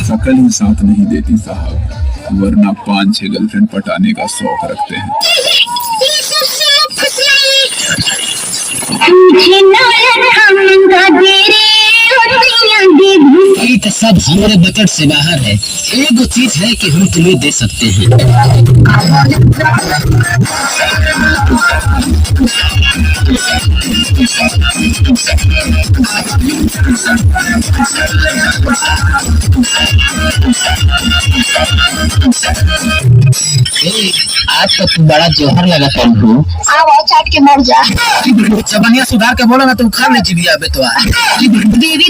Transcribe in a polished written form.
शकल ही साथ नहीं देती साहब, वरना 5-6 गर्लफ्रेंड पटाने का शौक रखते हैं। ये तो सब हमारे बजट से बाहर है। एक चीज है कि हम तुम्हें दे सकते हैं। आज तो तू बड़ा जोहर लगा हो। आओ चाट के मर जा। चबनिया सुधार के बोलो ना, तुम खा ले जीविया बेटवा। दीदी